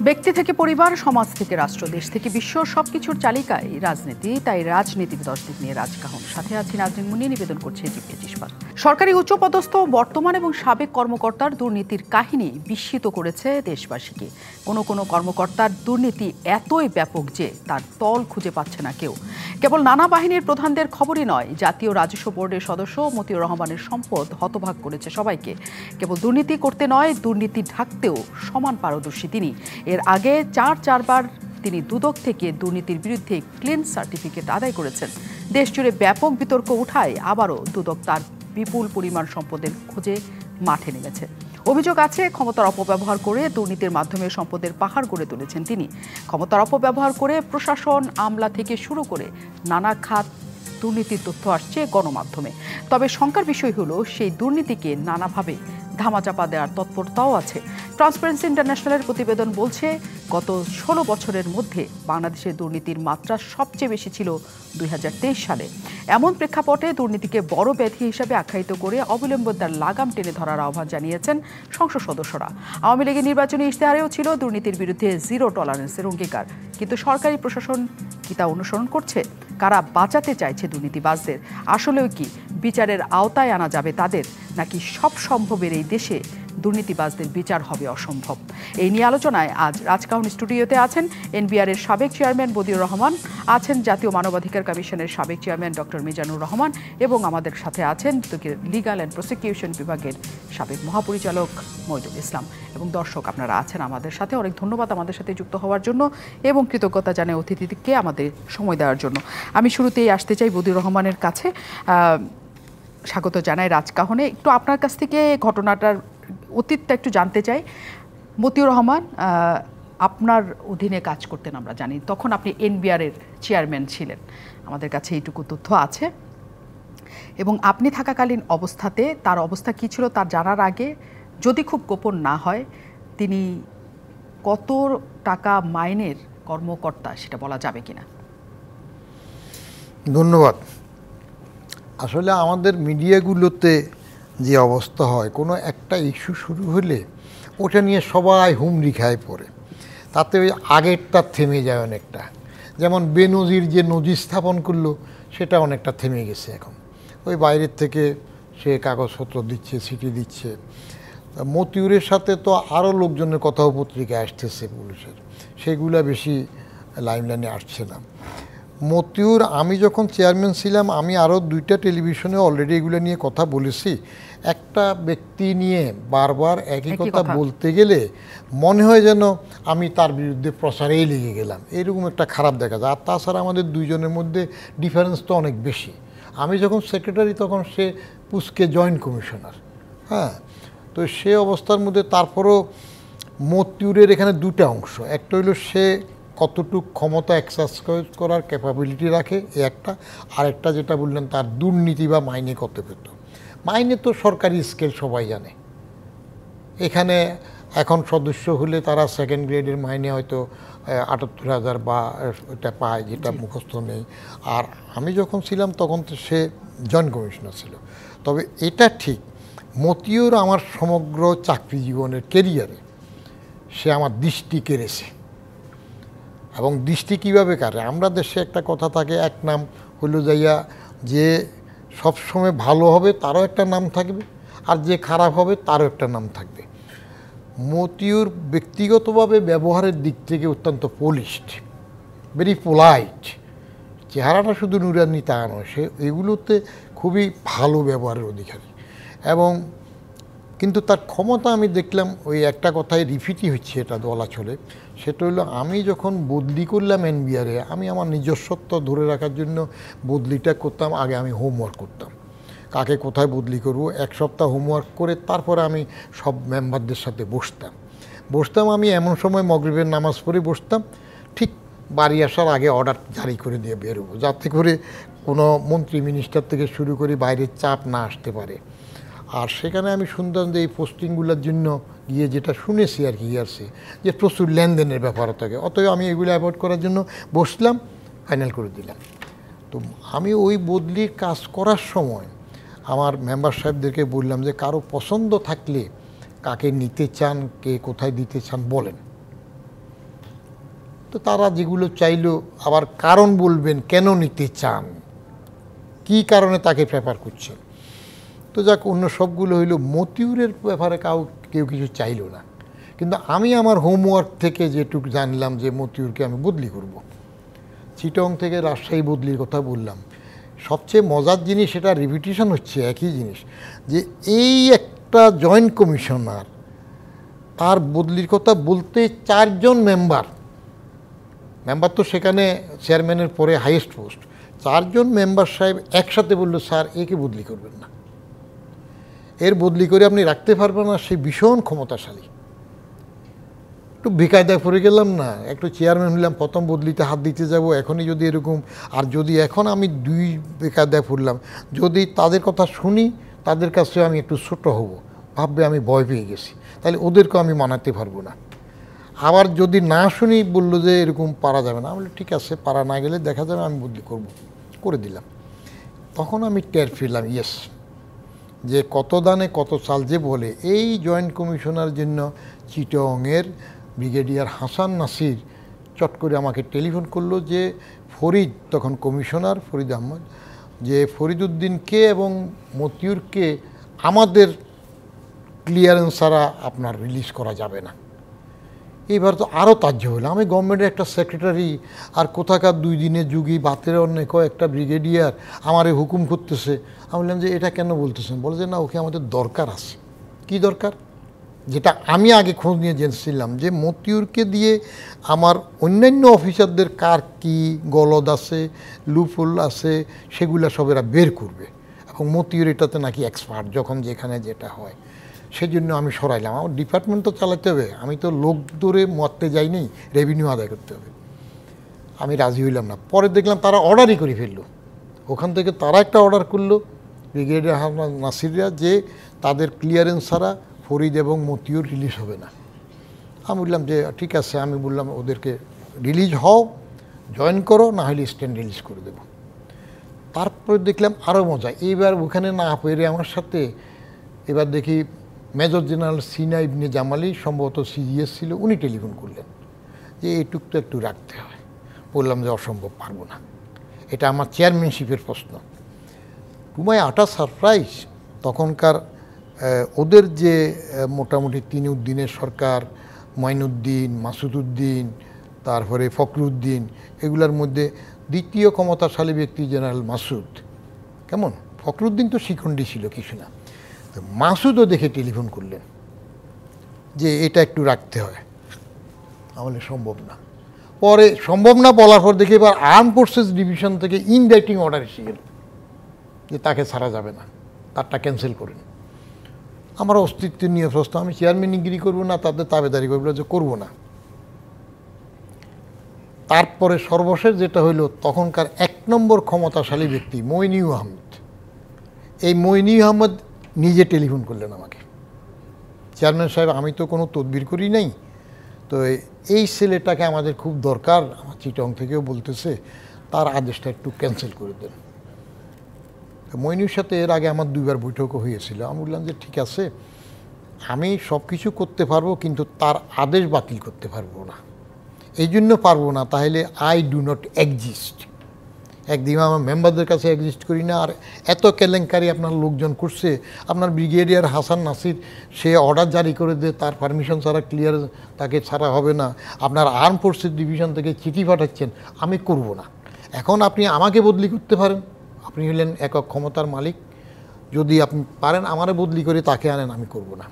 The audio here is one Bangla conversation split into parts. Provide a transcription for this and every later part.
ব্যক্তি থেকে পরিবার, সমাজ থেকে রাষ্ট্র, দেশ থেকে বিশ্ব সবকিছুর চালিকায় রাজনীতি। তাই রাজনীতি দর্শক নিয়ে রাজকাহন। সাথে আছি নাজনীন মুন্নি, নিবেদন করছে জিপিএ ইস্পাত। সরকারি উচ্চপদস্থ বর্তমান এবং সাবেক কর্মকর্তার দুর্নীতির কাহিনী বিস্মিত করেছে দেশবাসীকে। কোনো কর্মকর্তার দুর্নীতি এতই ব্যাপক যে তার তল খুঁজে পাচ্ছে না কেউ। কেবল নানা বাহিনীর প্রধানদের খবরই নয়, জাতীয় রাজস্ব বোর্ডের সদস্য মতিউর রহমানের সম্পদ হতভাগ করেছে সবাইকে। কেবল দুর্নীতি করতে নয়, দুর্নীতি ঢাকতেও সমান পারদর্শী তিনি। এর আগে চারবার তিনি দুদক থেকে দুর্নীতির বিরুদ্ধে ক্লিন সার্টিফিকেট আদায় করেছেন। দেশজুড়ে ব্যাপক বিতর্ক উঠায় আবারও দুদক তার বিপুল পরিমাণ সম্পদের খোঁজে মাঠে নেমেছে। অভিযোগ আছে, ক্ষমতার অপব্যবহার করে দুর্নীতির মাধ্যমে সম্পদের পাহাড় গড়ে তুলেছেন তিনি। ক্ষমতার অপব্যবহার করে প্রশাসন, আমলা থেকে শুরু করে নানা খাত দুর্নীতির তথ্য আসছে গণমাধ্যমে। তবে শঙ্কার বিষয় হলো, সেই দুর্নীতিকে নানাভাবে ধামাচাপা দেওয়ার তৎপরতাও আছে। ট্রান্সপারেন্সি ইন্টারন্যাশনালের প্রতিবেদন বলছে, গত 16 বছরের মধ্যে বাংলাদেশের দুর্নীতির মাত্রা সবচেয়ে বেশি ছিল 2023 সালে। এমন প্রেক্ষাপটে দুর্নীতিকে বড় ব্যাধি হিসাবে আখ্যায়িত করে অবিলম্বে তার লাগাম টেনে ধরার আহ্বান জানিয়েছেন সংসদ সদস্যরা। আওয়ামী লীগের নির্বাচনী ইশতেহারেও ছিল দুর্নীতির বিরুদ্ধে জিরো টলারেন্সের অঙ্গীকার। কিন্তু সরকারি প্রশাসন কি তা অনুসরণ করছে? কারা বাঁচাতে চাইছে দুর্নীতিবাজদের? আসলেও কি বিচারের আওতায় আনা যাবে তাদের, নাকি সব সম্ভবের এই দেশে দুর্নীতিবাজদের বিচার হবে অসম্ভব? এই নিয়ে আলোচনায় আজ রাজকাহন স্টুডিওতে আছেন এনবিআর-এর সাবেক চেয়ারম্যান মতিউর রহমান, আছেন জাতীয় মানবাধিকার কমিশনের সাবেক চেয়ারম্যান ডক্টর মিজানুর রহমান, এবং আমাদের সাথে আছেন লিগ্যাল অ্যান্ড প্রসিকিউশন বিভাগের সাবেক মহাপরিচালক মইদুল ইসলাম। এবং দর্শক, আপনারা আছেন আমাদের সাথে। অনেক ধন্যবাদ আমাদের সাথে যুক্ত হওয়ার জন্য এবং কৃতজ্ঞতা জানাই অতিথিকে আমাদের সময় দেওয়ার জন্য। আমি শুরুতেই আসতে চাই মতিউর রহমানের কাছে। স্বাগত জানাই রাজকাহনে। একটু আপনার কাছ থেকে ঘটনাটার অতীতটা একটু জানতে চাই। মতিউর রহমান, আপনার অধীনে কাজ করতেন আমরা জানি, তখন আপনি এনবিআর-এর চেয়ারম্যান ছিলেন, আমাদের কাছে এইটুকু তথ্য আছে। এবং আপনি থাকাকালীন অবস্থাতে তার অবস্থা কী ছিল তার জানার আগে, যদি খুব গোপন না হয়, তিনি কত টাকা মাইনের কর্মকর্তা সেটা বলা যাবে কিনা? ধন্যবাদ। আসলে আমাদের মিডিয়াগুলোতে যে অবস্থা হয়, কোনো একটা ইস্যু শুরু হলে ওটা নিয়ে সবাই হুমড়ি খায় পড়ে, তাতে ওই আগেরটা থেমে যায় অনেকটা। যেমন বেনজির যে নজির স্থাপন করলো, সেটা অনেকটা থেমে গেছে এখন। ওই বাইরের থেকে সে কাগজপত্র দিচ্ছে, চিঠি দিচ্ছে। মতিউরের সাথে তো আরও লোকজনের কথাও পত্রিকায় আসতেছে পুলিশের, সেগুলো বেশি লাইমলাইনে আসছে না। মতিউর, আমি যখন চেয়ারম্যান ছিলাম, আমি আরও 2টা টেলিভিশনে অলরেডি এগুলো নিয়ে কথা বলেছি। একটা ব্যক্তি নিয়ে বারবার একই কথা বলতে গেলে মনে হয় যেন আমি তার বিরুদ্ধে প্রচারেই লেগে গেলাম, এরকম একটা খারাপ দেখা যায়। আর তাছাড়া আমাদের দুইজনের মধ্যে ডিফারেন্স তো অনেক বেশি। আমি যখন সেক্রেটারি তখন সে পুস্কে জয়েন্ট কমিশনার। হ্যাঁ, তো সে অবস্থার মধ্যে তারপরও মতিউরের এখানে 2টা অংশ। একটা হইল সে কতটুকু ক্ষমতা এক্সারসাইজ করার ক্যাপাবিলিটি রাখে, একটা। আরেকটা যেটা বললেন, তার দুর্নীতি বা মাইনে কত পেত। মাইনে তো সরকারি স্কেল সবাই জানে। এখানে এখন সদস্য হলে তারা সেকেন্ড গ্রেডের মাইনে হয়তো ৭৮,০০০ বা এটা পায়, যেটা মুখস্থ নেই। আর আমি যখন ছিলাম তখন তো সে জয়েন্ট কমিশনার ছিল। তবে এটা ঠিক, মতিউর আমার সমগ্র চাকরি জীবনের কেরিয়ারে সে আমার দৃষ্টি কেড়েছে। এবং দৃষ্টি কীভাবে কাটে, আমরা দেশে একটা কথা থাকে, এক নাম হলো যাইয়া যে সবসময় ভালো হবে তারও একটা নাম থাকবে, আর যে খারাপ হবে তারও একটা নাম থাকবে। মতিউর ব্যক্তিগতভাবে ব্যবহারের দিক থেকে অত্যন্ত পলিশড, ভেরি পোলাইট। চেহারাটা শুধু নুরানি তা নয়, সে এগুলোতে খুবই ভালো ব্যবহারের অধিকারী। এবং কিন্তু তার ক্ষমতা আমি দেখলাম ওই একটা কথাই রিপিটই হচ্ছে, এটা বলা চলে। সেটা হলো, আমি যখন বদলি করলাম এনবিআরে, আমি আমার নিজস্বত্ব ধরে রাখার জন্য বদলিটা করতাম। আগে আমি হোমওয়ার্ক করতাম, কাকে কোথায় বদলি করব, 1 সপ্তাহ হোমওয়ার্ক করে তারপরে আমি সব মেম্বারদের সাথে বসতাম। আমি এমন সময় মাগরিবের নামাজ পড়ে বসতাম, ঠিক বাড়ি আসার আগে অর্ডার জারি করে দিয়ে বেরোবো, যাতে করে কোনো মন্ত্রী মিনিস্টার থেকে শুরু করে বাইরের চাপ না আসতে পারে। আর সেখানে আমি শুনতাম যে এই পোস্টিংগুলোর জন্য গিয়ে যেটা শুনেছি আর কি আসছে, যে প্রচুর লেনদেনের ব্যাপার থাকে। অতএব আমি এগুলো অ্যাভয়েড করার জন্য বসলাম, ফাইনাল করে দিলাম। তো আমি ওই বদলির কাজ করার সময় আমার মেম্বার সাহেবদেরকে বললাম যে কারো পছন্দ থাকলে কাকে নিতে চান, কে কোথায় দিতে চান বলেন। তো তারা যেগুলো চাইলো আবার কারণ বলবেন কেন নিতে চান, কি কারণে তাকে প্রেফার করছেন। তো যাক, অন্য সবগুলো হইলো মতিউরের ব্যাপারে কেউ কিছু চাইলো না। কিন্তু আমি আমার হোমওয়ার্ক থেকে যেটুকু জানলাম যে মতিউরকে আমি বদলি করব। চিটং থেকে রাজশাহী বদলির কথা বললাম। সবচেয়ে মজার জিনিস, সেটা রিপিটিশন হচ্ছে একই জিনিস, যে এই একটা জয়েন্ট কমিশনার তার বদলির কথা বলতে 4 জন মেম্বার তো সেখানে চেয়ারম্যানের পরে হাইয়েস্ট পোস্ট, 4 জন মেম্বার সাহেব একসাথে বললো স্যার একে বদলি করবেন না, এর বদলি করে আপনি রাখতে পারবেন না, সে ভীষণ ক্ষমতাশালী। একটু বেকায়দায় পড়ে গেলাম না, একটু চেয়ারম্যান হলাম, প্রথম বদলিতে হাত দিতে যাব, এখনই যদি এরকম, আর যদি এখন আমি 2 বেকায়দায় পড়লাম, যদি তাদের কথা শুনি তাদের কাছে আমি একটু ছোট হব, ভাববে আমি ভয় পেয়ে গেছি, তাহলে ওদেরকেও আমি মানাতে পারবো না। আবার যদি না শুনি বললো যে এরকম পারা যাবে না, বলে ঠিক আছে, পারা না গেলে দেখা যাবে, আমি বদলি করে দিলাম। তখন আমি টের পেলাম ইয়েস, যে কত দানে কত চাল যে বলে। এই জয়েন্ট কমিশনার জন্য চিটংয়ের ব্রিগেডিয়ার হাসান নাসির চট করে আমাকে টেলিফোন করলো যে ফরিদ, তখন কমিশনার ফরিদ আহমদ, যে ফরিদউদ্দিনকে এবং মতিউরকে আমাদের ক্লিয়ারেন্স ছাড়া আপনার রিলিজ করা যাবে না। এইবার তো আরও তাজ্য হলো, আমি গভর্নমেন্টের একটা সেক্রেটারি, আর কোথাকার 2 দিনের যুগী বাতের অনেক একটা ব্রিগেডিয়ার আমারে হুকুম করতেছে। আমি বললাম যে এটা কেন বলতেছেন? বলে যে না, ওকে আমাদের দরকার আছে। কি দরকার? যেটা আমি আগে খোঁজ নিয়ে জেনেছিলাম, যে মতিউরকে দিয়ে আমার অন্যান্য অফিসারদের কার কি গলদ আছে, লুফুল আছে, সেগুলো সব এরা বের করবে, এবং মতিউর এটাতে নাকি এক্সপার্ট, যখন যেখানে যেটা হয়। সেই জন্য আমি সরাইলাম, আমার ডিপার্টমেন্ট তো চালাতে হবে, আমি তো লোক ধরে মরতে যাইনি, রেভিনিউ আদায় করতে হবে। আমি রাজি হইলাম না। পরে দেখলাম তারা অর্ডারই করে ফেললো, ওখান থেকে তারা একটা অর্ডার করলো ব্রিগেডিয়ার হাসান নাসিররা, যে তাদের ক্লিয়ারেন্স ছাড়া ফরিদ এবং মতিউর রিলিজ হবে না। আমি বললাম যে ঠিক আছে, আমি বললাম ওদেরকে রিলিজ হও, জয়েন করো, না হলে স্ট্যান্ড রিলিজ করে দেবো। তারপরে দেখলাম আরও মজা, এইবার ওখানে না পেরে আমার সাথে এবার দেখি মেজর জেনারেল সিনা ইবনে জামালি, সম্ভবত সিজিএস ছিল, উনি টেলিফোন করলেন যে এইটুক তো একটু রাখতে হয়। বললাম যে অসম্ভব, পারবো না, এটা আমার চেয়ারম্যানশিপের প্রশ্ন। টু মাই আটা সারপ্রাইজ, তখনকার ওদের যে মোটামুটি 3 উদ্দিনের সরকার, মঈনুদ্দিন, মাসুদউদ্দিন, তারপরে ফখরুদ্দিন, এগুলোর মধ্যে দ্বিতীয় ক্ষমতাশালী ব্যক্তি জেনারেল মাসুদ। কেমন, ফখরুদ্দিন তো শিখণ্ডী ছিল, কিছু না। মাসুদও দেখে টেলিফোন করলেন যে এটা একটু রাখতে হয়। আমাদের সম্ভব না। পরে সম্ভব না বলার পর দেখি এবার আর্ম ফোর্সেস ডিভিশন থেকে ইনরাইটিং অর্ডার এসে গেল যে তাকে ছাড়া যাবে না, তারটা ক্যান্সেল করেন। আমার অস্তিত্ব নিয়ে প্রশ্ন, আমি চেয়ারম্যানগিরি করবো না, তাদের তাবেদারি করবো, যে করবো না। তারপরে সর্বশেষ যেটা হইলো, তখনকার 1 নম্বর ক্ষমতাশালী ব্যক্তি মইনিউ আহমেদ, এই মইনিউ আহমেদ নিজে টেলিফোন করলেন আমাকে, চেয়ারম্যান সাহেব আমি তো কোনো তদবির করি নাই, তো এই ছেলেটাকে আমাদের খুব দরকার, আমার চিটং থেকেও বলতেছে, তার আদেশটা একটু ক্যান্সেল করে দেন। মইনুর সাথে এর আগে আমার 2বার বৈঠকও হয়েছিল। আমি বললাম যে ঠিক আছে, আমি সব কিছু করতে পারবো, কিন্তু তার আদেশ বাতিল করতে পারবো না। এই জন্য পারবো না, তাহলে আই ডু নট এক্সিস্ট। একদিন আমার মেম্বারদের কাছে এক্সিস্ট করি না। আর এত কেলেঙ্কারি আপনার লোকজন করছে, আপনার ব্রিগেডিয়ার হাসান নাসির সে অর্ডার জারি করে দিয়ে তার পারমিশন ছাড়া ক্লিয়ার তাকে ছাড়া হবে না, আপনার আর্ম ফোর্সেস ডিভিশন থেকে চিঠি পাঠাচ্ছেন, আমি করব না। এখন আপনি আমাকে বদলি করতে পারেন, আপনি হলেন একক ক্ষমতার মালিক, যদি আপনি পারেন আমারে বদলি করে তাকে আনেন, আমি করব না।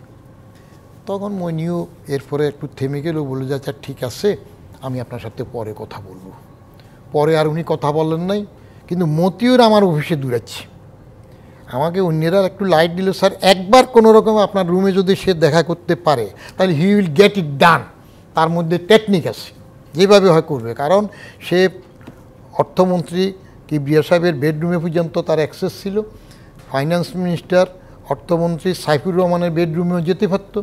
তখন মইনিউ এরপরে একটু থেমে গেল, বলে যে আচ্ছা ঠিক আছে, আমি আপনার সাথে পরে কথা বলবো। পরে আর উনি কথা বলেন নাই, কিন্তু মতিউর আমার অফিসে দূরাচ্ছে। আমাকে অন্যেরা একটু লাইট দিল, স্যার একবার কোনো রকম আপনার রুমে যদি সে দেখা করতে পারে তাহলে হি উইল গেট ইট ডান। তার মধ্যে টেকনিক আছে, যেভাবে হয় করবে, কারণ সে অর্থমন্ত্রী কিবরিয়া সাহেবের বেডরুমে পর্যন্ত তার অ্যাক্সেস ছিল, ফাইন্যান্স মিনিস্টার অর্থমন্ত্রী সাইফুর রহমানের বেডরুমেও যেতে পারত,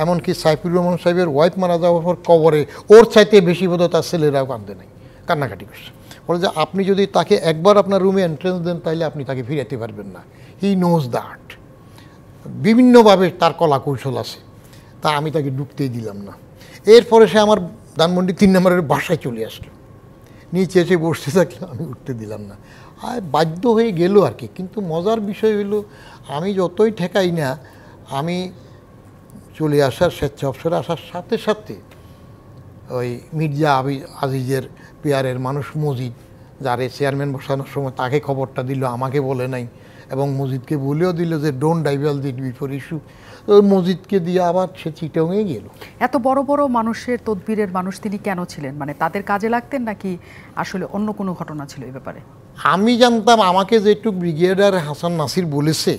এমনকি সাইফুর রহমান সাহেবের ওয়াইফ মারা যাওয়ার পর কবরে ওর চাইতে বেশি বোধ তার ছেলেরাও কাঁদে নাই, কান্নাকাটি করছে। বলে যে আপনি যদি তাকে একবার আপনার রুমে এন্ট্রেন্স দেন তাহলে আপনি তাকে ফিরাতে পারবেন না, হি নোজ দ্যাট। বিভিন্নভাবে তার কলা কৌশল আছে, তা আমি তাকে ঢুকতেই দিলাম না। এরপরে সে আমার ধানমন্ডি 3 নম্বরের বাসায় চলে আসলো, নিচে এসে বসতে থাকলো, আমি উঠতে দিলাম না, আর বাধ্য হয়ে গেল আর কি। কিন্তু মজার বিষয় হলো আমি যতই ঠেকাই না, আমি চলে আসার স্বেচ্ছা অবসরে আসার সাথে সাথে ওই মির্জা আজিজের পেয়ারের মানুষ মজিদ, যারে চেয়ারম্যান বসানোর সময় তাকে খবরটা দিল, আমাকে বলে নাই, এবং মজিদকে বলেও দিল যে ডোন্ট ডাইভালজ ইট বিফোর ইস্যু। ওই মজিদকে দিয়ে আবার সে চিটাংয়ে গেল। এত বড় বড় মানুষের তদবিরের মানুষ তিনি কেন ছিলেন? মানে তাদের কাজে লাগতেন নাকি আসলে অন্য কোনো ঘটনা ছিল এই ব্যাপারে? আমি জানতাম, আমাকে যেটুক ব্রিগেডিয়ার হাসান নাসির বলেছে,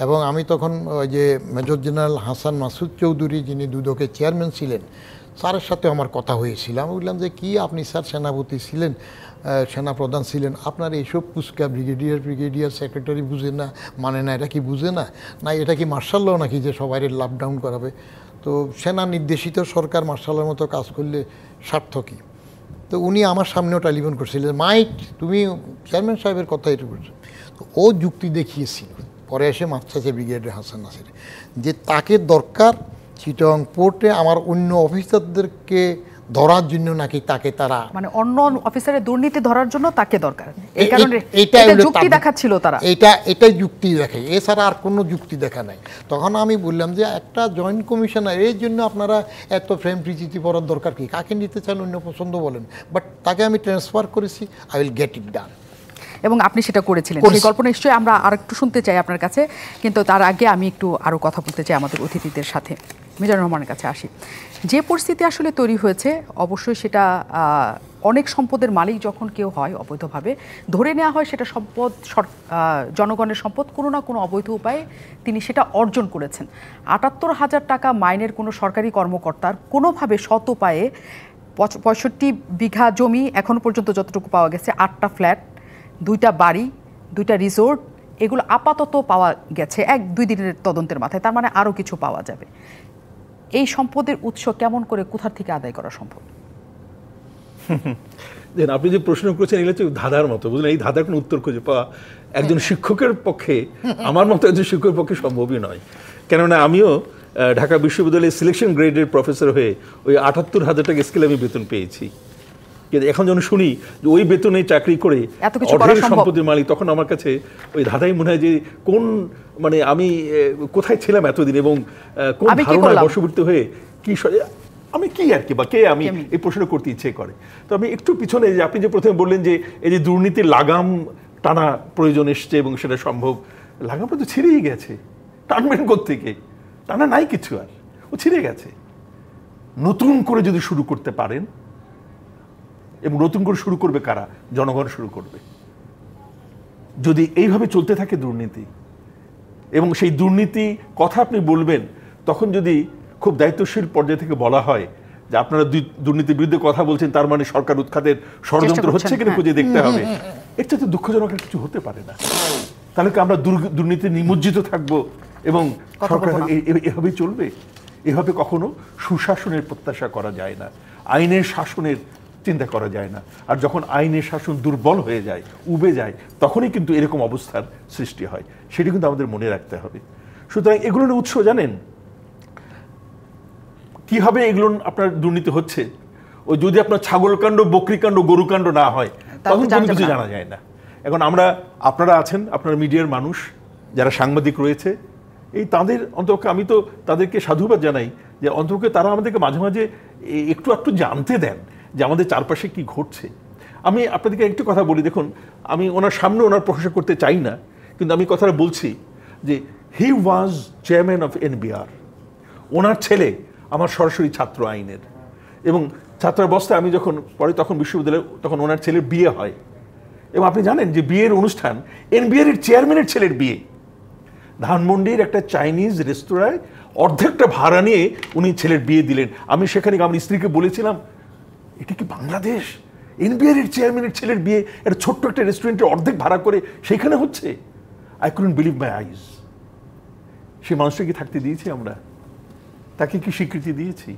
এবং আমি তখন ওই যে মেজর জেনারেল হাসান মাসুদ চৌধুরী, যিনি দুদকের চেয়ারম্যান ছিলেন, স্যারের সাথে আমার কথা হয়েছিল। আমি বললাম যে কি আপনি স্যার সেনাপতি ছিলেন, সেনাপ্রধান ছিলেন, আপনার এইসব পুস্কা ব্রিগেডিয়ার সেক্রেটারি বুঝে না, মানে না, এটা কি বুঝে না, না এটা কি মার্শাল ল নাকি যে সবাই লাভ ডাউন করাবে? তো সেনা নির্দেশিত সরকার মার্শালের মতো কাজ করলে সার্থকই। তো উনি আমার সামনেও টেলিফোন করছিলেন, মাইক তুমি চেয়ারম্যান সাহেবের কথা এটা বলছো। তো ও যুক্তি দেখিয়েছিল, পরে এসে মাপচাছে ব্রিগেডিয়ার হাসান নাসির, যে তাকে দরকার চিটাং পোর্টে আমার অন্য অফিসারদেরকে ধরার জন্য, নাকি তাকে তারা মানে অন্য অফিসারের দুর্নীতি ধরার জন্য তাকে দরকার, এই কারণে এটা যুক্তি দেখাচ্ছিল তারা। এটাই যুক্তি দেখায়, এছাড়া আর কোনো যুক্তি দেখা নাই। তখন আমি বললাম যে একটা জয়েন্ট কমিশনার, এর জন্য আপনারা এত ফ্রেম প্রীতি পড়ার দরকার কি? কাকে নিতে চান অন্য পছন্দ বলেন, বাট তাকে আমি ট্রান্সফার করেছি, আই উইল গেট ইট ডান। এবং আপনি সেটা করেছিলেন, সেই গল্প নিশ্চয়ই আমরা আর একটু শুনতে চাই আপনার কাছে, কিন্তু তার আগে আমি একটু আরও কথা বলতে চাই আমাদের অতিথিদের সাথে। মিজানুর রহমানের কাছে আসি। যে পরিস্থিতি আসলে তৈরি হয়েছে, অবশ্যই সেটা অনেক সম্পদের মালিক যখন কেউ হয় অবৈধভাবে, ধরে নেওয়া হয় সেটা সম্পদ জনগণের সম্পদ, কোনো না কোনো অবৈধ উপায়ে তিনি সেটা অর্জন করেছেন। ৭৮,০০০ টাকা মাইনের কোনো সরকারি কর্মকর্তার কোনোভাবে সৎ উপায়ে ৬৫ বিঘা জমি, এখনও পর্যন্ত যতটুকু পাওয়া গেছে ৮টা ফ্ল্যাট, 2টা বাড়ি, 2টা রিসোর্ট, এগুলো আপাতত পাওয়া গেছে 1-2 দিনের তদন্তের মাথায়, তার মানে আরও কিছু পাওয়া যাবে। এই সম্পদের উৎস কেমন করে, কোথা থেকে আদায় করা সম্ভব? দেখেন, আপনি যে প্রশ্ন করেছেন এগুলো হচ্ছে ধাঁধার মতো, বুঝলেন? এই ধাঁধার কোনো উত্তর খুঁজে পাওয়া একজন শিক্ষকের পক্ষে, আমার মতো একজন শিক্ষকের পক্ষে সম্ভবই নয়। কেননা আমিও ঢাকা বিশ্ববিদ্যালয়ের সিলেকশন গ্রেডের প্রফেসর হয়ে ওই ৭৮,০০০ টাকা স্কেলে আমি বেতন পেয়েছি। কিন্তু এখন যখন শুনি যে ওই বেতনে চাকরি করে অঢেল সম্পত্তির মালিক, তখন আমার কাছে ওই ধাঁধাই মনে হয় যে কোন, মানে আমি কোথায় ছিলাম এতদিন, এবং কোন ধারণায় বশবর্তী হয়ে কি আমি কি আর কি, বা কে আমি, এই প্রশ্ন করতে ইচ্ছে করে। তো আমি একটু পিছনে, যে আপনি যে প্রথমে বললেন যে এই যে দুর্নীতির লাগাম টানা প্রয়োজন এসছে এবং সেটা সম্ভব, লাগামটা তো ছিঁড়েই গেছে। টানবেন কোত্থেকে? টানা নাই কিছু, আর ও ছিঁড়ে গেছে। নতুন করে যদি শুরু করতে পারেন, এবং নতুন করে শুরু করবে কারা? জনগণ শুরু করবে। যদি এইভাবে চলতে থাকে দুর্নীতি, এবং সেই দুর্নীতি কথা আপনি বলবেন, তখন যদি খুব দায়িত্বশীল পর্যায় থেকে বলা হয় যে আপনারা দুর্নীতির বিরুদ্ধে কথা বলছেন, তার মানে সরকার উৎখাতের ষড়যন্ত্র হচ্ছে কিনা খুঁজে দেখতে হবে, এর চাইতে দুঃখজনক কিছু হতে পারে না। তাহলে কি আমরা দুর্নীতি নিমজ্জিত থাকবো এবং সরকার এভাবেই চলবে? এভাবে কখনো সুশাসনের প্রত্যাশা করা যায় না, আইনের শাসনের চিন্তা করা যায় না। আর যখন আইনের শাসন দুর্বল হয়ে যায়, উবে যায়, তখনই কিন্তু এরকম অবস্থার সৃষ্টি হয়। সেটি কিন্তু আমাদের মনে রাখতে হবে। সুতরাং এগুলোর উৎস জানেন কিভাবে এগুলো আপনার দুর্নীতি হচ্ছে? ওই যদি আপনার ছাগলকাণ্ড, বকরিকাণ্ড, গরুকাণ্ড না হয়, তখন কোনো কিছু জানা যায় না। এখন আপনারা আছেন, আপনার মিডিয়ার মানুষ যারা সাংবাদিক রয়েছে, এই তাদের অন্তপক্ষে আমি তো তাদেরকে সাধুবাদ জানাই যে অন্তপক্ষে তারা আমাদেরকে মাঝে মাঝে একটু জানতে দেন যে আমাদের চারপাশে কি ঘটছে। আমি আপনাদেরকে একটু কথা বলি, দেখুন, আমি ওনার সামনে ওনার প্রশংসা করতে চাই না, কিন্তু আমি কথাটা বলছি যে হি ওয়াজ চেয়ারম্যান অফ এনবিআর। ওনার ছেলে আমার সরাসরি ছাত্র আইনের, এবং ছাত্রাবস্থায় আমি যখন পরে, তখন বিশ্ববিদ্যালয়ে, তখন ওনার ছেলের বিয়ে হয়। এবং আপনি জানেন যে বিয়ের অনুষ্ঠান এনবিআর এর চেয়ারম্যানের ছেলের বিয়ে। ধানমন্ডির একটা চাইনিজ রেস্তোরাঁয় অর্ধেকটা ভাড়া নিয়ে উনি ছেলের বিয়ে দিলেন। আমি সেখানে আমার স্ত্রীকে বলেছিলাম, এটা কি বাংলাদেশ? এনবিআর এর চেয়ারম্যানের ছেলের বিয়ে একটা ছোট্ট একটা রেস্টুরেন্টের অর্ধেক ভাড়া করে সেখানে হচ্ছে। আই কুডন্ট বিলিভ মাই আইজ। সে মানুষটা কি থাকতে দিয়েছি আমরা? তাকে কি স্বীকৃতি দিয়েছি?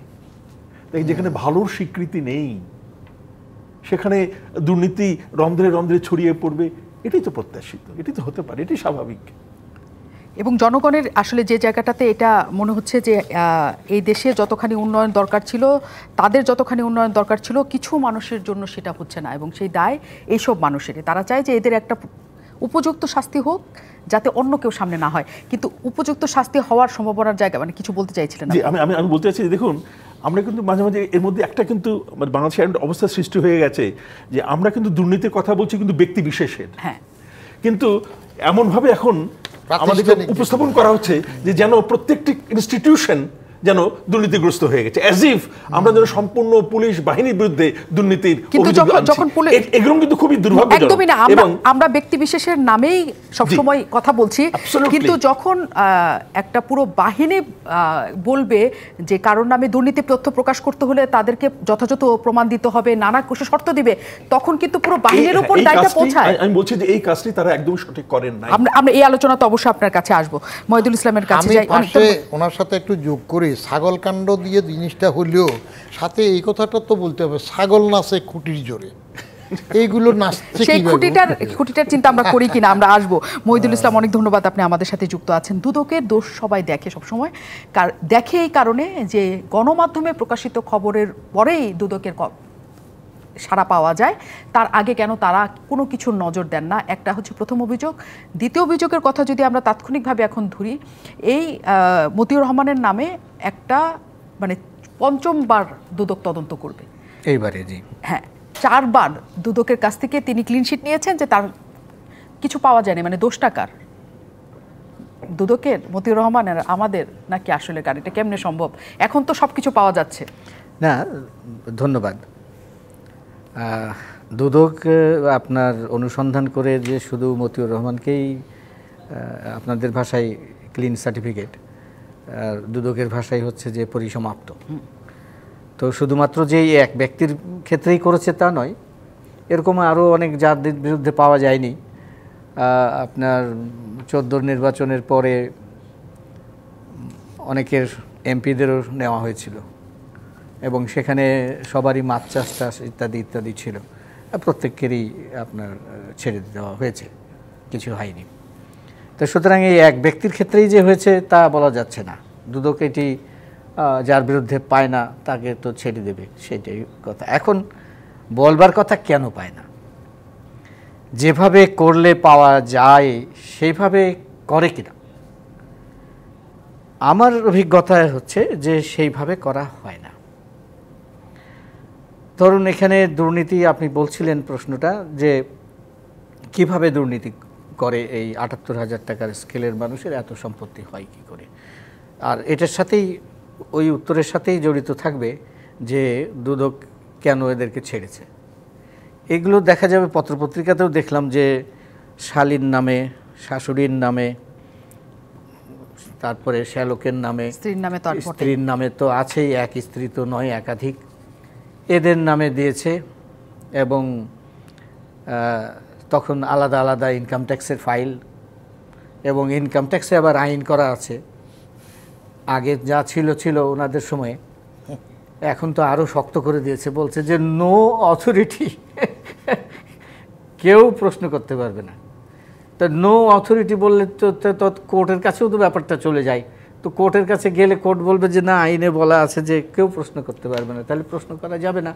তাই যেখানে ভালোর স্বীকৃতি নেই, সেখানে দুর্নীতি রন্ধ্রে রন্ধ্রে ছড়িয়ে পড়বে, এটাই তো প্রত্যাশিত, এটাই তো হতে পারে, এটাই স্বাভাবিক। এবং জনগণের আসলে যে জায়গাটাতে এটা মনে হচ্ছে যে এই দেশে যতখানি উন্নয়ন দরকার ছিল, তাদের যতখানি উন্নয়ন দরকার ছিল, কিছু মানুষের জন্য সেটা হচ্ছে না, এবং সেই দায় এইসব মানুষেরই। তারা চায় যে এদের একটা উপযুক্ত শাস্তি হোক, যাতে অন্য কেউ সামনে না হয়। কিন্তু উপযুক্ত শাস্তি হওয়ার সম্ভাবনার জায়গা, মানে কিছু বলতে চাইছিলেন? আমি বলতে চাইছি, দেখুন আমরা কিন্তু মাঝে মাঝে এর মধ্যে একটা কিন্তু বাংলাদেশের অবস্থা সৃষ্টি হয়ে গেছে যে আমরা কিন্তু দুর্নীতির কথা বলছি কিন্তু ব্যক্তি বিশেষের। হ্যাঁ, কিন্তু এমনভাবে এখন আমাদেরকে উপস্থাপন করা হচ্ছে যে যেন প্রত্যেকটি ইনস্টিটিউশন যেন দুর্নীতিগ্রস্ত হয়ে গেছে, অ্যাজ ইফ আমরা যেন সম্পূর্ণ পুলিশ বাহিনীর বিরুদ্ধে দুর্নীতির অভিযোগ আনছি। এগুলো কিন্তু খুবই দুর্ভাগ্যজনক। একদমই না, আমরা ব্যক্তি বিশেষের নামেই সবসময় কথা বলছি, কিন্তু যখন একটা পুরো বাহিনী বলবে যে কারোর নামে দুর্নীতি তথ্য প্রকাশ করতে হলে তাদেরকে যথাযথ প্রমাণ দিতে হবে, নানা কিছু শর্ত দিবে, তখন কিন্তু পুরো বাহিনীর উপর দায়টা পৌঁছায়। আমি বলছি যে এই কাজটি তারা একদম সঠিক করেন না। আমরা এই আলোচনা তো অবশ্যই আপনার কাছে আসবো। মহিদুল ইসলামের কাছে যাই। ওনার সাথে একটু যোগ করি, ছাগল কাণ্ড দিয়ে জিনিসটা হলেও সাথে এই কথাটা তো বলতে হবে, ছাগল নাচে খুঁটির জোরে, এইগুলো নাচছে। সেই খুঁটিটার চিন্তা আমরা করি কিনা আমরা আসবো। মহিদুল ইসলাম, অনেক ধন্যবাদ, আপনি আমাদের সাথে যুক্ত আছেন। দুদকের দোষ সবাই দেখে সবসময়, দেখে এই কারণে যে গণমাধ্যমে প্রকাশিত খবরের পরেই দুদকের সাড়া পাওয়া যায়, তার আগে কেন তারা কোনো কিছুর নজর দেন না? একটা হচ্ছে প্রথম অভিযোগ। দ্বিতীয় অভিযোগের কথা যদি আমরা তাৎক্ষণিকভাবে এখন ধরি, এই মতিউর রহমানের নামে একটা মানে পঞ্চমবার দুদক তদন্ত করবে এইবারে। জি হ্যাঁ, 4 বার দুদকের কাছ থেকে তিনি ক্লিনশিট নিয়েছেন যে তার কিছু পাওয়া যায়নি। মানে দোষটা কার? দুদকের, মতিউর রহমানের, আমাদের, নাকি আসলে কার? এটা কেমনে সম্ভব? এখন তো সবকিছু পাওয়া যাচ্ছে। না, ধন্যবাদ। দুদক আপনার অনুসন্ধান করে যে শুধু মতিউর রহমানকেই আপনাদের ভাষায় ক্লিন সার্টিফিকেট, দুদকের ভাষায় হচ্ছে যে পরিসমাপ্ত, তো শুধুমাত্র যে এক ব্যক্তির ক্ষেত্রেই করেছে তা নয়, এরকম আরও অনেক যাদের বিরুদ্ধে পাওয়া যায়নি। আপনার 14 নির্বাচনের পরে অনেকের এমপিদেরও নেওয়া হয়েছিল এবং সেখানে সবারই মাছ চাষ ইত্যাদি ইত্যাদি ছিল, প্রত্যেকেরই আপনার ছেড়ে দেওয়া হয়েছে, কিছু হয়নি। তো সুতরাং এই এক ব্যক্তির ক্ষেত্রেই যে হয়েছে তা বলা যাচ্ছে না। দুদক এটি যার বিরুদ্ধে পায় না তাকে তো ছেড়ে দেবে, সেটাই কথা। এখন বলবার কথা কেন পায় না, যেভাবে করলে পাওয়া যায় সেইভাবে করে কিনা। আমার অভিজ্ঞতা হচ্ছে যে সেইভাবে করা হয় না। ধরুন এখানে দুর্নীতি, আপনি বলছিলেন প্রশ্নটা যে কিভাবে দুর্নীতি করে এই ৭৮,০০০ টাকার স্কেলের মানুষের এত সম্পত্তি হয় কি করে। আর এটার সাথেই, ওই উত্তরের সাথেই জড়িত থাকবে যে দুদক কেন এদেরকে ছেড়েছে। এগুলো দেখা যাবে পত্রপত্রিকাতেও দেখলাম যে শালীর নামে, শাশুড়ির নামে, তারপরে শ্যালকের নামে, স্ত্রীর নামে তো আছেই, এক স্ত্রী তো নয়, একাধিক, এদের নামে দিয়েছে। এবং তখন আলাদা আলাদা ইনকাম ট্যাক্সের ফাইল, এবং ইনকাম ট্যাক্সে আবার আইন করা আছে। আগে যা ছিল ওনাদের সময়ে, এখন তো আরও শক্ত করে দিয়েছে, বলছে যে নো অথরিটি, কেউ প্রশ্ন করতে পারবে না। তো নো অথরিটি বললে তো কোর্টের কাছেও তো ব্যাপারটা চলে যায়। তো কোর্টের কাছে গেলে কোর্ট বলবে যে না, আইনে বলা আছে যে কেউ প্রশ্ন করতে পারবে না, তাহলে প্রশ্ন করা যাবে না।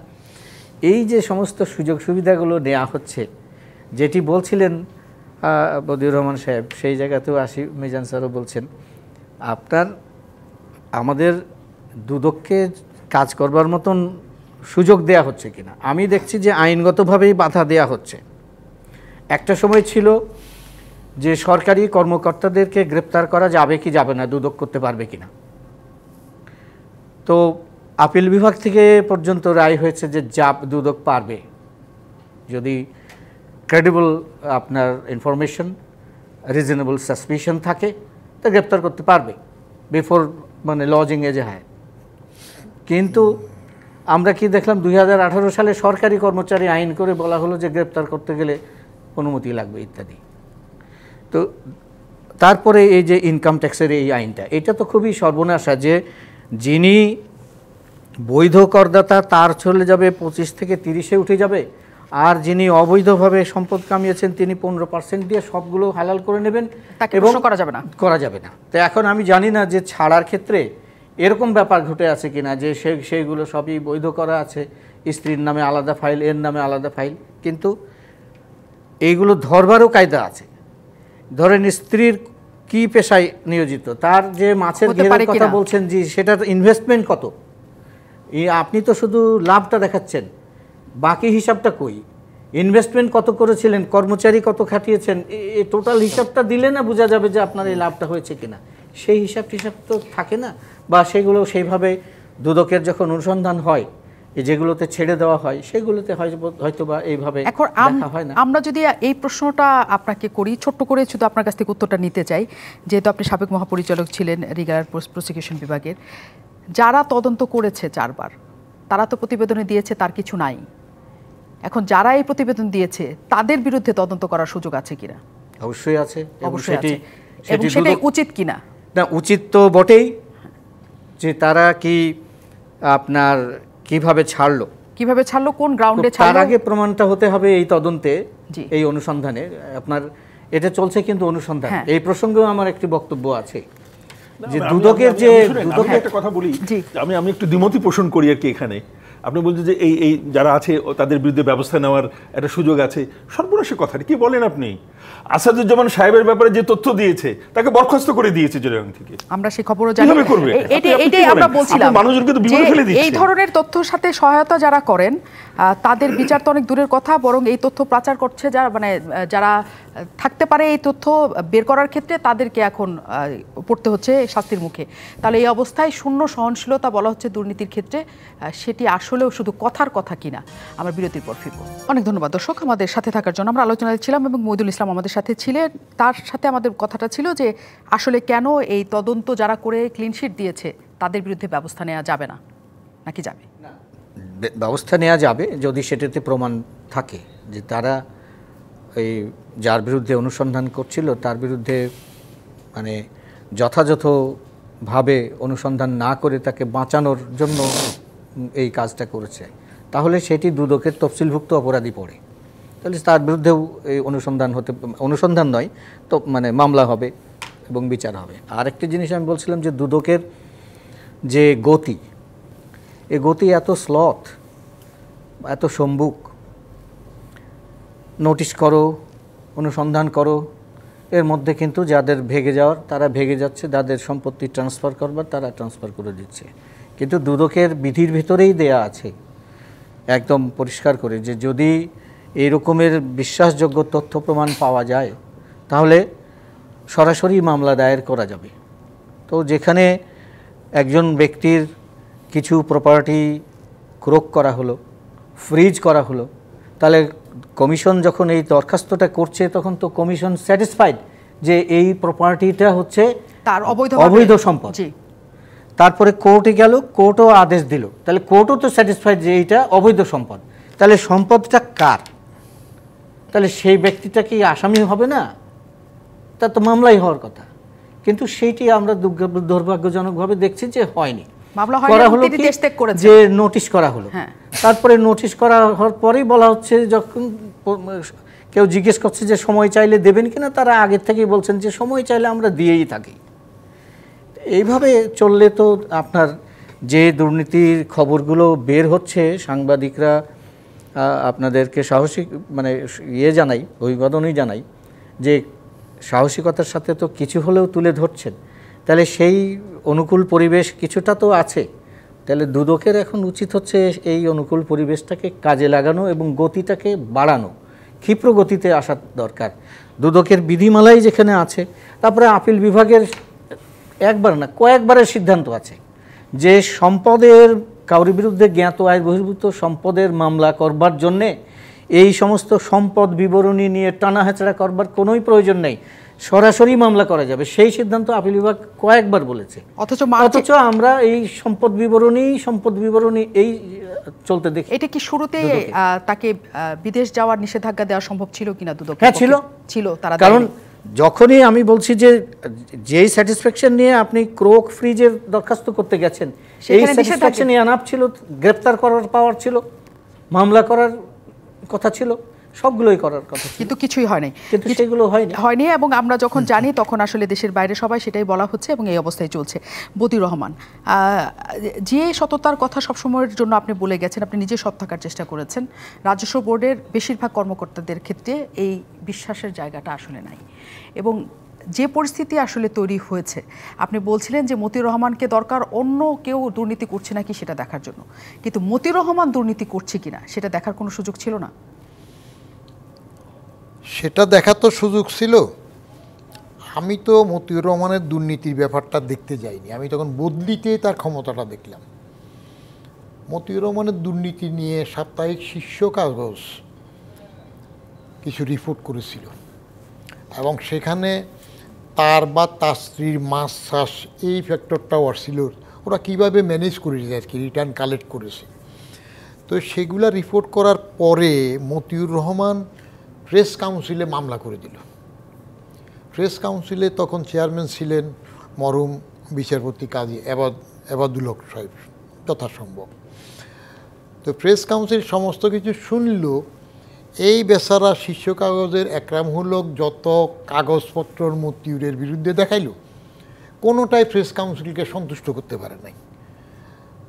এই যে সমস্ত সুযোগ সুবিধাগুলো নেওয়া হচ্ছে, যেটি বলছিলেন মতিউর রহমান সাহেব, সেই জায়গাতেও আসি, মিজান স্যারও বলছেন, আমাদের দুদককে কাজ করবার মতন সুযোগ দেয়া হচ্ছে কিনা। আমি দেখছি যে আইনগতভাবেই বাধা দেয়া হচ্ছে। একটা সময় ছিল যে সরকারি কর্মকর্তাদেরকে গ্রেপ্তার করা যাবে কি যাবে না, দুদক করতে পারবে কিনা। তো আপিল বিভাগ থেকে পর্যন্ত রায় হয়েছে যে দুদক পারবে, যদি ক্রেডিবল আপনার ইনফরমেশন, রিজনেবল সাসপিশন থাকে, তো গ্রেপ্তার করতে পারবে বিফোর মানে লজিং এজে হয়। কিন্তু আমরা কি দেখলাম, 2018 সালে সরকারি কর্মচারী আইন করে বলা হলো যে গ্রেপ্তার করতে গেলে অনুমতি লাগবে ইত্যাদি। তো তারপরে এই যে ইনকাম ট্যাক্সের এই আইনটা, এটা তো খুবই সর্বনাশা, যে যিনি বৈধ করদাতা তার চলে যাবে 25 থেকে 30-এ উঠে যাবে, আর যিনি অবৈধভাবে সম্পদ কামিয়েছেন তিনি 15% দিয়ে সবগুলো হালাল করে নেবেন, তাকে প্রশ্ন করা যাবে না। করা যাবে না। তো এখন আমি জানি না যে ছাড়ার ক্ষেত্রে এরকম ব্যাপার ঘটে আছে কিনা যে সেইগুলো সবই বৈধ করা আছে, স্ত্রীর নামে আলাদা ফাইল, এর নামে আলাদা ফাইল, কিন্তু এইগুলো ধরবারও কায়দা আছে। ধরেন স্ত্রীর কি পেশায় নিয়োজিত, তার যে মাছের ঘেরের কথা বলছেন জি, সেটার ইনভেস্টমেন্ট কত, আপনি তো শুধু লাভটা দেখাচ্ছেন, বাকি হিসাবটা কই, ইনভেস্টমেন্ট কত করেছিলেন, কর্মচারী কত খাটিয়েছেন, এই টোটাল হিসাবটা দিলে না বোঝা যাবে যে আপনার এই লাভটা হয়েছে কিনা। সেই হিসাব তো থাকে না, বা সেগুলো সেইভাবে দুদকের যখন অনুসন্ধান হয়, যেগুলোতে ছেড়ে দেওয়া হয় সেগুলোতে হয়তো বা এইভাবে দেখা হয় না। আমরা যদি এই প্রশ্নটা আপনাকে করি, ছোট্ট করে শুধু আপনার কাছ থেকে উত্তরটা নিতে চাই, যেহেতু আপনি সাবেক মহাপরিচালক ছিলেন রিগার প্রসিকিউশন বিভাগের, যারা তদন্ত করেছে 4 বার, তারা তো প্রতিবেদনে দিয়েছে তার কিছু নাই। এখন যারা এই প্রতিবেদন দিয়েছে তাদের বিরুদ্ধে তদন্ত করার সুযোগ আছে কিনা? অবশ্যই আছে, অবশ্যই আছে, এবং সেটাই উচিত কিনা? না, উচিত তো বটেই। যে তারা কি আপনার কিভাবে ছাড়লো, কোন গ্রাউন্ডে ছাড়লো, তার আগে প্রমাণটা হতে হবে এই তদন্তে, এই অনুসন্ধানে। আপনার এটা চলছে কিন্তু অনুসন্ধান। এই প্রসঙ্গেও আমার একটি বক্তব্য আছে যে দুদকের যে একটা কথা বলি, আমি একটু দ্বিমতি পোষণ করি আর কি। এখানে আপনি বলছেন যে এই যারা আছে তাদের বিরুদ্ধে ব্যবস্থা নেওয়ার একটা সুযোগ আছে, সর্বনাশের কথা কি বলেন আপনি? আসাদুজ্জামান সাহেবের ব্যাপারে যে তথ্য দিয়েছে তাকে বরখাস্ত করে দিয়েছে জেলখানা থেকে। আমরা সেই খবরও জানি। এটাই আমরা বলছিলাম, এই ধরনের তথ্যের সাথে সহায়তা যারা করেন তাদের বিচার তো অনেক দূরের কথা, বরং এই তথ্য পাচার করছে যারা, মানে যারা থাকতে পারে এই তথ্য বের করার ক্ষেত্রে, তাদেরকে এখন পড়তে হচ্ছে শাস্তির মুখে। তাহলে এই অবস্থায় শূন্য সহনশীলতা বলা হচ্ছে দুর্নীতির ক্ষেত্রে, সেটি আসলেও শুধু কথার কথা কিনা। আমরা বিরতির পর ফিরব। অনেক ধন্যবাদ দর্শক আমাদের সাথে থাকার জন্য। আমরা আলোচনায় ছিলাম এবং মহিদুল ইসলাম আমাদের সাথে ছিলেন। তার সাথে আমাদের কথাটা ছিল যে আসলে কেন এই তদন্ত যারা করে ক্লিনশিট দিয়েছে তাদের বিরুদ্ধে ব্যবস্থা নেওয়া যাবে না, নাকি যাবে? ব্যবস্থা নেওয়া যাবে যদি সেটাতে প্রমাণ থাকে যে তারা এই যার বিরুদ্ধে অনুসন্ধান করছিল তার বিরুদ্ধে মানে যথাযথভাবে অনুসন্ধান না করে তাকে বাঁচানোর জন্য এই কাজটা করেছে, তাহলে সেটি দুদকের তফসিলভুক্ত অপরাধী পড়ে। তাহলে তার বিরুদ্ধেও এই অনুসন্ধান নয় তো মানে মামলা হবে এবং বিচার হবে। আর একটি জিনিস আমি বলছিলাম যে দুদকের যে গতি, এই গতি এত স্লথ, এত সম্মুখ, নোটিশ করো, অনুসন্ধান করো, এর মধ্যে কিন্তু যাদের ভেগে যাওয়ার তারা ভেগে যাচ্ছে, যাদের সম্পত্তি ট্রান্সফার করবার তারা ট্রান্সফার করে দিচ্ছে। কিন্তু দুদকের বিধির ভিতরেই দেয়া আছে একদম পরিষ্কার করে যে যদি এই রকমের বিশ্বাসযোগ্য তথ্য প্রমাণ পাওয়া যায় তাহলে সরাসরি মামলা দায়ের করা যাবে। তো যেখানে একজন ব্যক্তির কিছু প্রপার্টি ক্রোক করা হলো, ফ্রিজ করা হলো, তাহলে কমিশন যখন এই দরখাস্তটা করছে তখন তো কমিশন স্যাটিসফাইড যে এই প্রপার্টিটা হচ্ছে তার অবৈধ সম্পদ। তারপরে কোর্টে গেল, কোর্টও আদেশ দিল, তাহলে কোর্টও তো স্যাটিসফাইড যে এইটা অবৈধ সম্পদ। তাহলে সম্পদটা কার? তাহলে সেই ব্যক্তিটা কি আসামি হবে না? তা তো মামলাই হওয়ার কথা, কিন্তু সেইটি আমরা দুর্ভাগ্যজনকভাবে দেখছি যে হয়নি। করা হলো যে নোটিশ করা হলো, তারপরে নোটিশ করা হওয়ার পরেই বলা হচ্ছে, যখন কেউ জিজ্ঞেস করছে যে সময় চাইলে দেবেন কিনা, তারা আগের থেকেই বলছেন যে সময় চাইলে আমরা দিয়েই থাকি। এইভাবে চললে তো আপনার যে দুর্নীতির খবরগুলো বের হচ্ছে, সাংবাদিকরা আপনাদেরকে জানাই, অভিবাদনই জানাই যে সাহসিকতার সাথে তো কিছু হলেও তুলে ধরছেন, তাহলে সেই অনুকূল পরিবেশ কিছুটা তো আছে। তাহলে দুদকের এখন উচিত হচ্ছে এই অনুকূল পরিবেশটাকে কাজে লাগানো এবং গতিটাকে বাড়ানো, ক্ষিপ্র গতিতে আসার দরকার। দুদকের বিধিমালাই যেখানে আছে, তারপরে আপিল বিভাগের একবার না কয়েকবারের সিদ্ধান্ত আছে যে সম্পদের কারোর বিরুদ্ধে জ্ঞাত আয় বহির্ভূত সম্পদের মামলা করবার জন্যে এই সমস্ত সম্পদ বিবরণী নিয়ে টানা হেঁচড়া করবার কোনোই প্রয়োজন নেই, সরাসরি মামলা করা যাবে। সেই সিদ্ধান্ত আপিল বিভাগ কয়েকবার বলেছে, অথচ আমরা এই সম্পদ বিবরণী এই চলতে দেখি। এটা কি শুরুতে তাকে বিদেশ যাওয়ার নিষেধাজ্ঞা দেওয়া সম্ভব ছিল কিনা দুদক? হ্যাঁ ছিল, তারা কারণ যখনই আমি বলছি যে যেই স্যাটিসফ্যাকশন নিয়ে আপনি ক্রোক ফ্রিজের দরখাস্ত করতে গেছেন, এই স্যাটিসফ্যাকশন এনাফ ছিল, গ্রেপ্তার করার পাওয়ার ছিল, মামলা করার কথা ছিল, সবগুলোই করার কথা ছিল, কিন্তু কিছুই হয়নি, কিন্তু সেগুলো হয়নি। এবং আমরা যখন জানি তখন আসলে দেশের বাইরে সবাই সেটাই বলা হচ্ছে এবং এই অবস্থায় চলছে। বদিউর রহমান, যে সততার কথা সবসময়ের জন্য আপনি বলে গেছেন, আপনি নিজে সৎ থাকার চেষ্টা করেছেন, রাজস্ব বোর্ডের বেশিরভাগ কর্মকর্তাদের ক্ষেত্রে এই বিশ্বাসের জায়গাটা আসলে নাই। এবং যে পরিস্থিতি আসলে তৈরি হয়েছে, আপনি বলছিলেন যে মতিউর রহমানকে দরকার অন্য কেউ দুর্নীতি করছে নাকি সেটা দেখার জন্য, কিন্তু মতিউর রহমান দুর্নীতি করছে কিনা সেটা দেখার কোনো সুযোগ ছিল না? সেটা দেখার তো সুযোগ ছিল। আমি তো মতিউর রহমানের দুর্নীতির ব্যাপারটা দেখতে যাইনি, আমি তখন বদলিতে তার ক্ষমতাটা দেখলাম। মতিউর রহমানের দুর্নীতি নিয়ে সাপ্তাহিক শীর্ষ কাগজ কিছু রিপোর্ট করেছিল এবং সেখানে তার বা তার স্ত্রীর মাছ চাষ এই ফ্যাক্টরটাও আসছিল, ওরা কীভাবে ম্যানেজ করেছে আর কি, রিটার্ন কালেক্ট করেছে। তো সেগুলা রিপোর্ট করার পরে মতিউর রহমান প্রেস কাউন্সিলে মামলা করে দিল। প্রেস কাউন্সিলে তখন চেয়ারম্যান ছিলেন মরহুম বিচারপতি কাজী এবাদুল হক সাহেব যথাসম্ভব। তো প্রেস কাউন্সিল সমস্ত কিছু শুনল, এই বেচারা শীর্ষ কাগজের একরামূলক যত কাগজপত্র মতিউরের বিরুদ্ধে দেখাইল, কোনোটাই প্রেস কাউন্সিলকে সন্তুষ্ট করতে পারে নাই।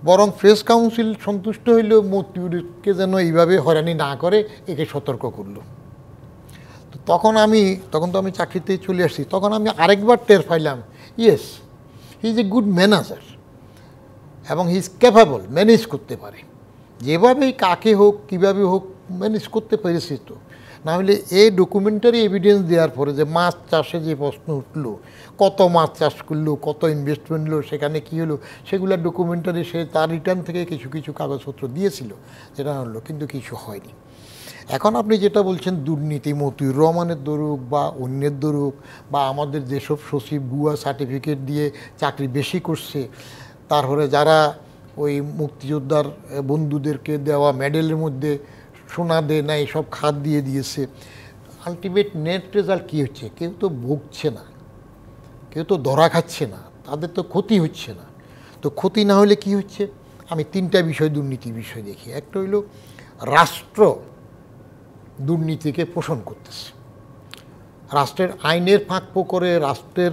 বরং প্রেস কাউন্সিল সন্তুষ্ট হইল মতিউরকে যেন এইভাবে হয়রানি না করে, একে সতর্ক করলো। তো তখন তো আমি চাকরিতে চলে আসছি, তখন আমি আরেকবার টের পাইলাম, yes he is a good manager এবং হি ইজ ক্যাপেবল, ম্যানেজ করতে পারে, যেভাবেই কাকে হোক কীভাবে হোক ম্যানেজ করতে পেরেছে। তো নাহলে এই ডকুমেন্টারি এভিডেন্স দেওয়ার পরে যে মাছ চাষে যে প্রশ্ন উঠলো, কত মাছ চাষ করলো, কত ইনভেস্টমেন্ট হলো, সেখানে কী হলো, সেগুলোর ডকুমেন্টারি সে তার রিটার্ন থেকে কিছু কিছু কাগজপত্র দিয়েছিল, যেটা হলো, কিন্তু কিছু হয়নি। এখন আপনি যেটা বলছেন দুর্নীতি মতিউর রহমানের দরুক বা অন্যের দরুক, বা আমাদের যেসব সচিব ভুয়া সার্টিফিকেট দিয়ে চাকরি বেশি করছে, তারপরে যারা ওই মুক্তিযোদ্ধার বন্ধুদেরকে দেওয়া মেডেলের মধ্যে সোনা দেয় না, এইসব খাত দিয়ে দিয়েছে, আলটিমেট নেট রেজাল্ট কী হচ্ছে? কেউ তো ভুগছে না, কেউ তো ধরা খাচ্ছে না, তাদের তো ক্ষতি হচ্ছে না। তো ক্ষতি না হলে কি হচ্ছে? আমি তিনটা বিষয় দুর্নীতির বিষয় দেখি। একটা হইল রাষ্ট্র দুর্নীতিকে পোষণ করতেছে, রাষ্ট্রের আইনের ফাঁক করে, রাষ্ট্রের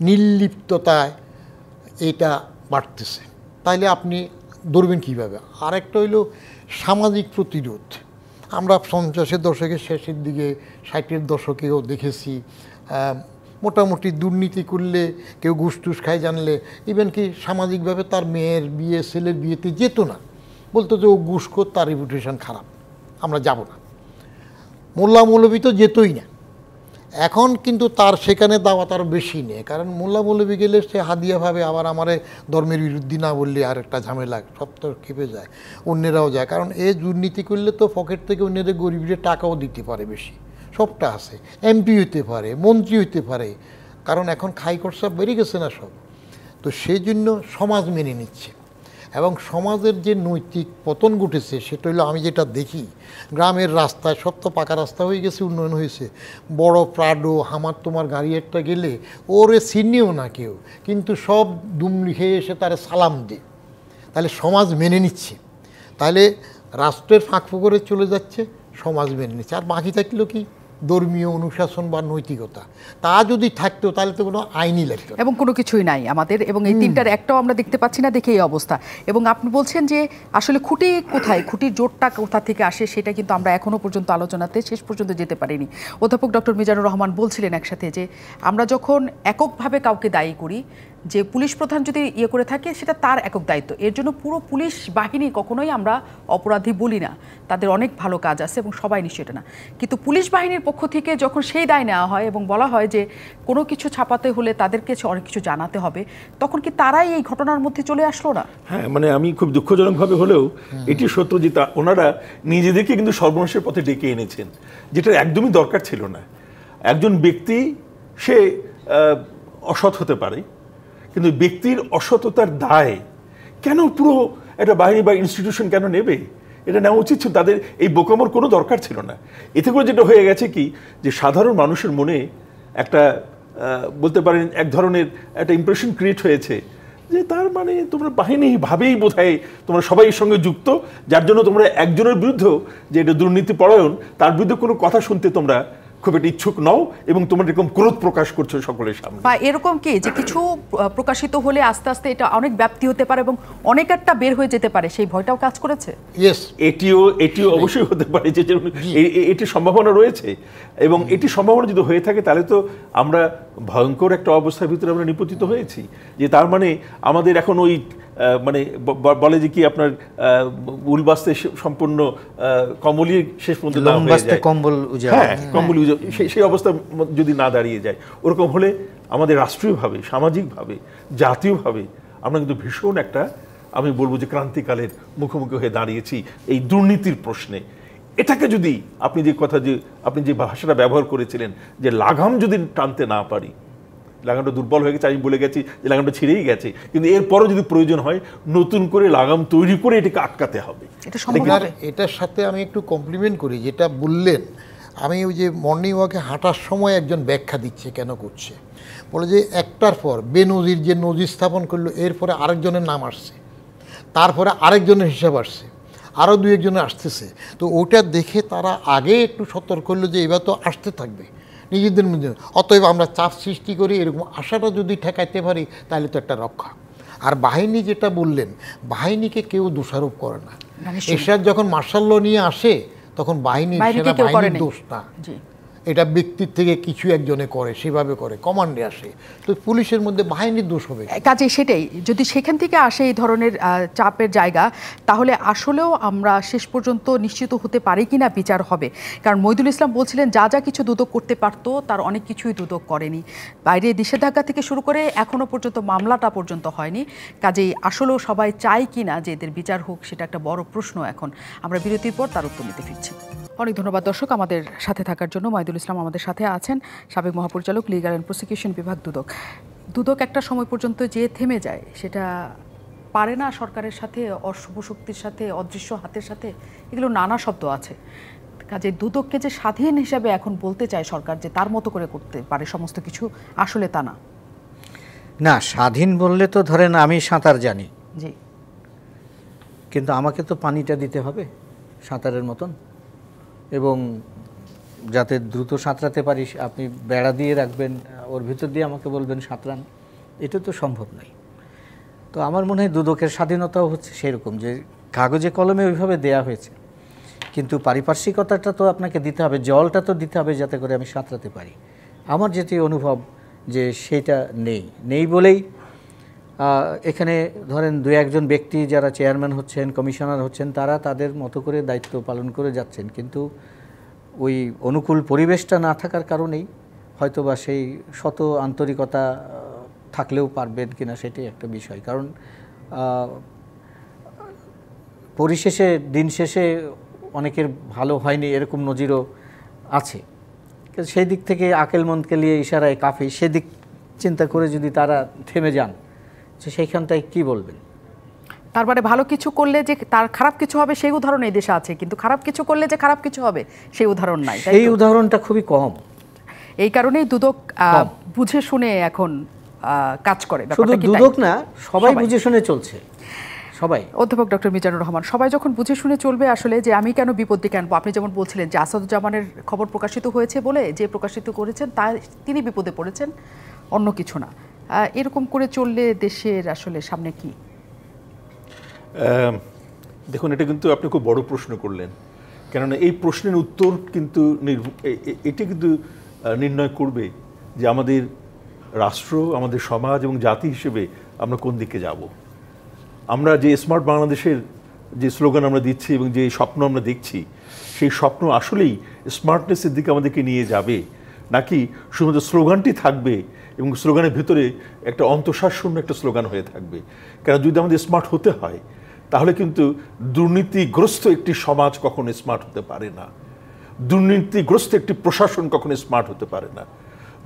নির্লিপ্ততায় এটা বাড়তেছে, তাইলে আপনি ধরবেন কীভাবে? আরেকটা হইল সামাজিক প্রতিরোধ। আমরা 50-এর দশকের শেষের দিকে, 60-এর দশকেও দেখেছি, মোটামুটি দুর্নীতি করলে কেউ ঘুষ টুস খায় জানলে ইভেন কি সামাজিকভাবে তার মেয়ের বিয়ে, ছেলের বিয়েতে যেত না, বলতো যে ও ঘুষখোর, তার রেপুটেশন খারাপ, আমরা যাব না। মোল্লা মৌলবি তো যেতই না। এখন কিন্তু তার সেখানে দাওয়াত আরও বেশি নেই, কারণ মোল্লা মৌলবি গেলে সে হাদিয়াভাবে আবার আমারে ধর্মের বিরুদ্ধে না বললে আর একটা ঝামেলা, সব তো খেপে যায়, অন্যেরাও যায়। কারণ এই দুর্নীতি করলে তো পকেট থেকে অন্যদের গরিবের টাকাও দিতে পারে বেশি, সবটা আছে, এমপি হইতে পারে, মন্ত্রী হইতে পারে, কারণ এখন খাই খরচা বেড়ে গেছে না সব। তো সেই জন্য সমাজ মেনে নিচ্ছে এবং সমাজের যে নৈতিক পতন ঘটেছে সেটা হলো, আমি যেটা দেখি গ্রামের রাস্তায় সব তো পাকা রাস্তা হয়ে গেছে, উন্নয়ন হয়েছে, বড় প্রাডো হামার তোমার গাড়ি একটা গেলে ওরে চিনিও না কেউ, কিন্তু সব দুমড়ি খেয়ে এসে তারা সালাম দেয়, তাহলে সমাজ মেনে নিচ্ছে। তাহলে রাষ্ট্রের ফাঁক ফোকরে চলে যাচ্ছে, সমাজ মেনে নিচ্ছে। আর বাকি থাকলো কি? ধর্মীয় অনুশাসন বা নৈতিকতা, তা যদি থাকতো তাহলে তো কোনো আইনই লাগতো এবং কোনো কিছুই নাই আমাদের, এবং এই তিনটার একটাও আমরা দেখতে পাচ্ছি না, দেখে এই অবস্থা। এবং আপনি বলছেন যে আসলে খুঁটি কোথায়, খুঁটির জোরটা কোথা থেকে আসে, সেটা কিন্তু আমরা এখনও পর্যন্ত আলোচনাতে শেষ পর্যন্ত যেতে পারিনি। অধ্যাপক ডক্টর মিজানুর রহমান বলছিলেন একসাথে যে আমরা যখন এককভাবে কাউকে দায়ী করি, যে পুলিশ প্রধান যদি ইয়ে করে থাকে সেটা তার একক দায়িত্ব, এর জন্য পুরো পুলিশ বাহিনী কখনোই আমরা অপরাধী বলি না, তাদের অনেক ভালো কাজ আছে এবং সবাই নিশ্চয় এটা না। কিন্তু পুলিশ বাহিনীর পক্ষ থেকে যখন সেই দায় নেওয়া হয় এবং বলা হয় যে কোনো কিছু ছাপাতে হলে তাদেরকে অনেক কিছু জানাতে হবে, তখন কি তারাই এই ঘটনার মধ্যে চলে আসলো না? হ্যাঁ, মানে আমি খুব দুঃখজনকভাবে হলেও এটি সত্য যে ওনারা নিজেদেরকে কিন্তু সর্বনাশের পথে ডেকে এনেছেন, যেটা একদমই দরকার ছিল না। একজন ব্যক্তি সে অসৎ হতে পারে, কিন্তু ব্যক্তির অসততার দায় কেন পুরো একটা বাহিনী বা ইনস্টিটিউশন কেন নেবে? এটা নেওয়া উচিত ছিল, তাদের এই বোকামোর কোনো দরকার ছিল না। এতে করে যেটা হয়ে গেছে কি, যে সাধারণ মানুষের মনে একটা বলতে পারেন এক ধরনের একটা ইমপ্রেশন ক্রিয়েট হয়েছে যে তার মানে তোমরা বাহিনী ভাবেই বোধহয় তোমরা সবাই এর সঙ্গে যুক্ত, যার জন্য তোমরা একজনের বিরুদ্ধেও যে এটা দুর্নীতি পরায়ণ তার বিরুদ্ধে কোনো কথা শুনতে তোমরা খুব একটা ইচ্ছুক নও এবং তোমরা এরকম ক্রোধ প্রকাশ করছো সকলের সামনে। বা এরকম কি যে কিছু প্রকাশিত হলে আস্তে আস্তে এটা অনেক ব্যাপ্তি হতে পারে এবং অনেক একটা বের হয়ে যেতে পারে, সেই ভয়টাও কাজ করেছে? ইয়েস, এটিও অবশ্যই হতে পারে, যে এটি সম্ভাবনা রয়েছে। এবং এটি সম্ভাবনা যদি হয়ে থাকে তাহলে তো আমরা ভয়ঙ্কর একটা অবস্থার ভিতরে আমরা নিপতিত হয়েছি, যে তার মানে আমাদের এখন ওই মানে বলে যে কি আপনার উল বাস্তে সম্পূর্ণ কম্বলই শেষ পর্যন্ত কম্বল সেই অবস্থা যদি না দাঁড়িয়ে যায়, ওরকম হলে আমাদের রাষ্ট্রীয়ভাবে, সামাজিকভাবে, জাতীয়ভাবে আমরা কিন্তু ভীষণ একটা, আমি বলবো যে ক্রান্তিকালের মুখোমুখি হয়ে দাঁড়িয়েছি এই দুর্নীতির প্রশ্নে। এটাকে যদি আপনি যে ভাষাটা ব্যবহার করেছিলেন যে লাগাম যদি টানতে না পারি, লাগামটা দুর্বল হয়ে গেছে, আমি বলে গেছি যে লাগামটা ছিঁড়েই গেছে, কিন্তু এরপরও যদি প্রয়োজন হয় নতুন করে লাগাম তৈরি করে এটাকে আটকাতে হবে। এটার সাথে আমি একটু কমপ্লিমেন্ট করি যেটা বললেন। আমি ওই যে মর্নিং ওয়াকে হাঁটার সময় একজন ব্যাখ্যা দিচ্ছে কেন করছে, বলে যে একটার পর বেনজির যে নজির স্থাপন করলো, এরপরে আরেকজনের নাম আসছে, তারপরে আরেকজনের হিসাব আসছে, আরও দু একজনের আসতেছে। তো ওটা দেখে তারা আগে একটু সতর্ক করলো যে এবার তো আসতে থাকবে নিজেদের মধ্যে, অতএব আমরা চাপ সৃষ্টি করি, এরকম আশাটা যদি ঠেকাইতে পারি তাহলে তো একটা রক্ষা। আর বাহিনী যেটা বললেন, বাহিনীকে কেউ দোষারোপ করে না। এরশাদ যখন মার্শাল ল নিয়ে আসে তখন সেনাবাহিনীর দোষ না, এটা ব্যক্তির থেকে কিছু একজনে করে, সেভাবে করে, কমান্ডে আসে, তো পুলিশের মধ্যে বাহিনীর দোষ হবে। কাজে সেটাই যদি সেখান থেকে আসে এই ধরনের চাপের জায়গা, তাহলে আসলেও আমরা শেষ পর্যন্ত নিশ্চিত হতে পারি কিনা বিচার হবে। কারণ মহিদুল ইসলাম বলছিলেন যা যা কিছু দুদক করতে পারতো তার অনেক কিছুই দুদক করেনি, বাইরে নিষেধাজ্ঞা থেকে শুরু করে এখনো পর্যন্ত মামলাটা পর্যন্ত হয়নি। কাজেই আসলেও সবাই চায় কিনা যে এদের বিচার হোক, সেটা একটা বড় প্রশ্ন। এখন আমরা বিরতির পর তার উত্তর নিতে ফিরছি। অনেক ধন্যবাদ দর্শক আমাদের সাথে থাকার জন্য। মহিদুল ইসলাম আমাদের সাথে আছেন, সাবেক মহাপরিচালক, লিগ্যাল অ্যান্ড প্রসিকিউশন বিভাগ, দুদক। দুদক একটা সময় পর্যন্ত যে থেমে যায়, সেটা পারে না সরকারের সাথে, অশুভ শক্তির সাথে, অদৃশ্য হাতের সাথে, এগুলো নানা শব্দ আছে। কাজে দুদককে যে স্বাধীন হিসাবে এখন বলতে চায় সরকার যে তার মতো করে করতে পারে সমস্ত কিছু, আসলে তা না। না, স্বাধীন বললে তো ধরেন আমি সাঁতার জানি, জি, কিন্তু আমাকে তো পানিটা দিতে হবে সাঁতারের মতন, এবং যাতে দ্রুত সাঁতরাতে পারি আপনি বেড়া দিয়ে রাখবেন, ওর ভিতর দিয়ে আমাকে বলবেন সাঁতরান, এটা তো সম্ভব নয়। তো আমার মনে হয় দুদকের স্বাধীনতাও হচ্ছে সেরকম, যে কাগজে কলমে ওইভাবে দেয়া হয়েছে, কিন্তু পারিপার্শ্বিকতাটা তো আপনাকে দিতে হবে, জলটা তো দিতে হবে যাতে করে আমি সাঁতরাতে পারি। আমার যেটি অনুভব যে সেটা নেই বলেই এখানে ধরেন দু একজন ব্যক্তি যারা চেয়ারম্যান হচ্ছেন, কমিশনার হচ্ছেন, তারা তাদের মতো করে দায়িত্ব পালন করে যাচ্ছেন, কিন্তু ওই অনুকূল পরিবেশটা না থাকার কারণেই হয়তোবা সেই শত আন্তরিকতা থাকলেও পারবেন কিনা সেটাই একটা বিষয়। কারণ পরিশেষে দিন শেষে অনেকের ভালো হয়নি এরকম নজিরও আছে। সেই দিক থেকে আকেলমন্দকে নিয়ে ইশারায় কাফি, সেদিক চিন্তা করে যদি তারা থেমে যান, সেইখানটায় কি বলবেন? তার মানে ভালো কিছু করলে যে তার খারাপ কিছু হবে সেই উদাহরণ এই দেশে আছে, কিন্তু খারাপ কিছু করলে যে খারাপ কিছু হবে সেই উদাহরণ নাই। এই উদাহরণটা খুবই কম। এই কারণেই দুদক বুঝে শুনে এখন কাজ করে। শুধু দুদক না, সবাই বুঝে শুনে চলছে, সবাই। অধ্যাপক ডক্টর মিজানুর রহমান, সবাই যখন বুঝে শুনে চলবে, আসলে যে আমি কেন বিপদ ডেকে আনবো, আপনি যেমন বলছিলেন যে আসাদুজ্জামানের খবর প্রকাশিত হয়েছে বলে যে প্রকাশিত করেছেন তা তিনি বিপদে পড়েছেন, অন্য কিছু না। এরকম করে চললে দেশের আসলে সামনে কি? দেখুন, এটা কিন্তু আপনি খুব বড় প্রশ্ন করলেন, কেননা এই প্রশ্নের উত্তর কিন্তু এটি কিন্তু নির্ণয় করবে যে আমাদের রাষ্ট্র, আমাদের সমাজ এবং জাতি হিসেবে আমরা কোন দিকে যাব। আমরা যে স্মার্ট বাংলাদেশের যে স্লোগান আমরা দিচ্ছি এবং যে স্বপ্ন আমরা দেখছি, সেই স্বপ্ন আসলেই স্মার্টনেসের দিকে আমাদেরকে নিয়ে যাবে, নাকি শুধুমাত্র স্লোগানটি থাকবে এবং স্লোগানের ভিতরে একটা অন্তঃসারশূন্য একটা স্লোগান হয়ে থাকবে। কারণ যদি আমাদের স্মার্ট হতে হয় তাহলে কিন্তু দুর্নীতিগ্রস্ত একটি সমাজ কখনো স্মার্ট হতে পারে না, দুর্নীতিগ্রস্ত একটি প্রশাসন কখনো স্মার্ট হতে পারে না,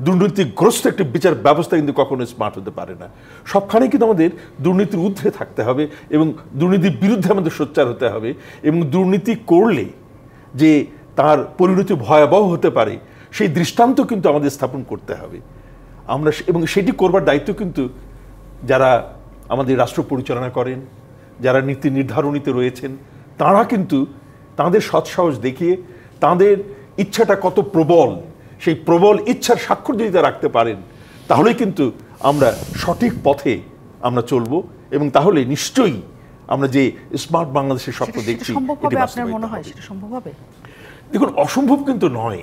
দুর্নীতিগ্রস্ত একটি বিচার ব্যবস্থা কিন্তু কখনো স্মার্ট হতে পারে না। সবখানে কিন্তু আমাদের দুর্নীতির ঊর্ধ্বে থাকতে হবে এবং দুর্নীতির বিরুদ্ধে আমাদের সোচ্চার হতে হবে, এবং দুর্নীতি করলে যে তার পরিণতি ভয়াবহ হতে পারে সেই দৃষ্টান্ত কিন্তু আমাদের স্থাপন করতে হবে আমরা, এবং সেটি করবার দায়িত্ব কিন্তু যারা আমাদের রাষ্ট্র পরিচালনা করেন, যারা নীতি নির্ধারণীতে রয়েছেন, তারা কিন্তু তাদের সৎসাহস দেখিয়ে তাদের ইচ্ছাটা কত প্রবল, সেই প্রবল ইচ্ছার স্বাক্ষর যদি তারা রাখতে পারেন, তাহলেই কিন্তু আমরা সঠিক পথে আমরা চলব, এবং তাহলে নিশ্চয়ই আমরা যে স্মার্ট বাংলাদেশের স্বপ্ন দেখছি সম্ভব এটি হবে আপনার বাস্তবায়িত মনে হয়? হবে। সেটা সম্ভব হবে? দেখুন, অসম্ভব কিন্তু নয়।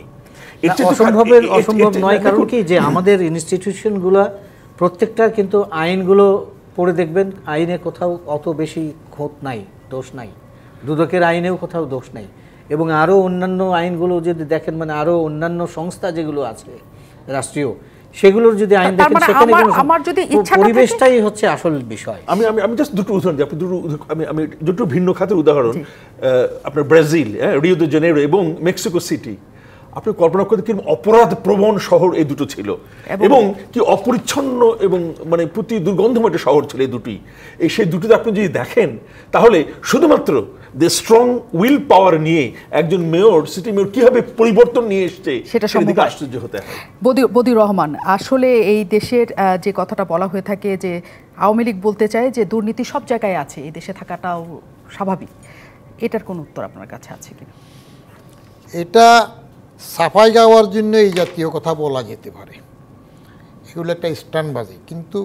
অসম্ভব নয়, কারণ কি যে আমাদের ইনস্টিটিউশনগুলো প্রত্যেকটা কিন্তু আইনগুলো পড়ে দেখবেন, আইনে কোথাও অত বেশি খোঁত নাই, দোষ নাই। দুদকের আইনেও কোথাও দোষ নাই, এবং আরও অন্যান্য আইনগুলো যদি দেখেন, মানে আরও অন্যান্য সংস্থা যেগুলো আছে রাষ্ট্রীয়, সেগুলোর যদি আইন দেখেন, সেখানে আমার যদি ইচ্ছা পরিবেশটাই হচ্ছে আসল বিষয়। আমি জাস্ট দুটো উদাহরণ দিই, আমি দুটো ভিন্ন খাতের উদাহরণ। আপনার ব্রাজিল, রিও দে জেনেরো এবং মেক্সিকো সিটি, আপনি কল্পনা করতে কিরকম অপরাধ প্রবণ শহর এই দুটো ছিল, এবং কি অপরিচ্ছন্ন এবং মানে প্রতি দুর্গন্ধময় একটা শহর ছিল এই দুটি। সেই দুটোতে আপনি যদি দেখেন, তাহলে শুধুমাত্র দ্য স্ট্রং উইল পাওয়ার নিয়ে একজন মেয়র, সিটি মেয়র কিভাবে পরিবর্তন নিয়ে এসছে, সেটা সেদিকে আশ্চর্য হতে হয়। বদিউর রহমান, আসলে এই দেশের যে কথাটা বলা হয়ে থাকে যে আওয়ামী লীগ বলতে চায় যে দুর্নীতি সব জায়গায় আছে, এই দেশে থাকাটাও স্বাভাবিক, এটার কোন উত্তর আপনার কাছে আছে কিনা? এটা সাফাই গাওয়ার জন্য এই জাতীয় কথা বলা যেতে পারে, এগুলো একটা স্ট্যান্ডবাজি, কিন্তু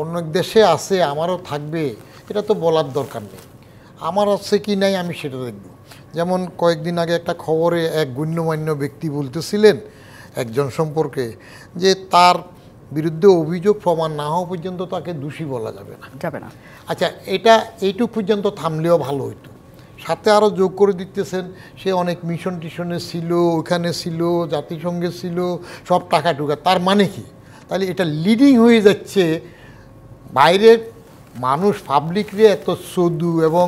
অনেক দেশে আছে, আমারও থাকবে, এটা তো বলার দরকার নেই। আমার আছে কি নাই আমি সেটা দেখব। যেমন কয়েকদিন আগে একটা খবরে এক গণ্যমান্য ব্যক্তি বলতেছিলেন একজন সম্পর্কে যে তার বিরুদ্ধে অভিযোগ প্রমাণ না হওয়া পর্যন্ত তাকে দোষী বলা যাবে না। আচ্ছা, এটা এইটুক পর্যন্ত থামলেও ভালো হইতো। সাথে আরও যোগ করে দিতেছেন সে অনেক মিশন টিশনে ছিল, ওখানে ছিল, জাতিসংঘে ছিল, সব টাকা টুকা। তার মানে কি? তাহলে এটা লিডিং হয়ে যাচ্ছে বাইরের মানুষ, পাবলিকরে এত সদু এবং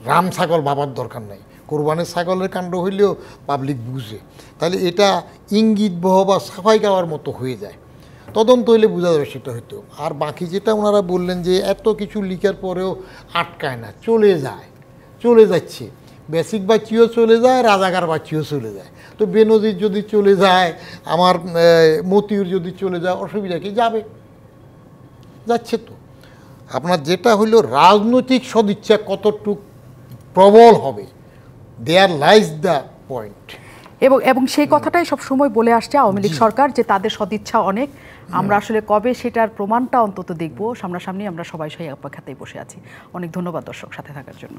রাম ছাগল ভাবার দরকার নাই। কোরবানের ছাগলের কাণ্ড হইলেও পাবলিক বুঝে। তাহলে এটা ইঙ্গিতবহ বা সাফাই গাওয়ার মতো হয়ে যায়। তদন্ত হইলে বোঝা যাবে সেটা হইতো। আর বাকি যেটা ওনারা বললেন যে এত কিছু লিখার পরেও আটকায় না, চলে যাচ্ছে, বেসিক বাচ্চিও চলে যায়, রাজাকার বাচ্চিও চলে যায়। তো বেনজির যদি চলে যায়, আমার মতিউর যদি চলে যায়, অসুবিধা কি? যাচ্ছে তো। আপনার যেটা হইল রাজনৈতিক সদিচ্ছা কতটুক প্রবল হবে, দেয়ার লাইজ দ্য পয়েন্ট। এবং সেই কথাটাই সব সময় বলে আসছে আওয়ামী লীগ সরকার, যে তাদের সদিচ্ছা অনেক। আমরা আসলে কবে সেটার প্রমাণটা অন্তত দেখব সামনাসামনি, আমরা সবাই সেই অপেক্ষাতেই বসে আছি। অনেক ধন্যবাদ দর্শক সাথে থাকার জন্য।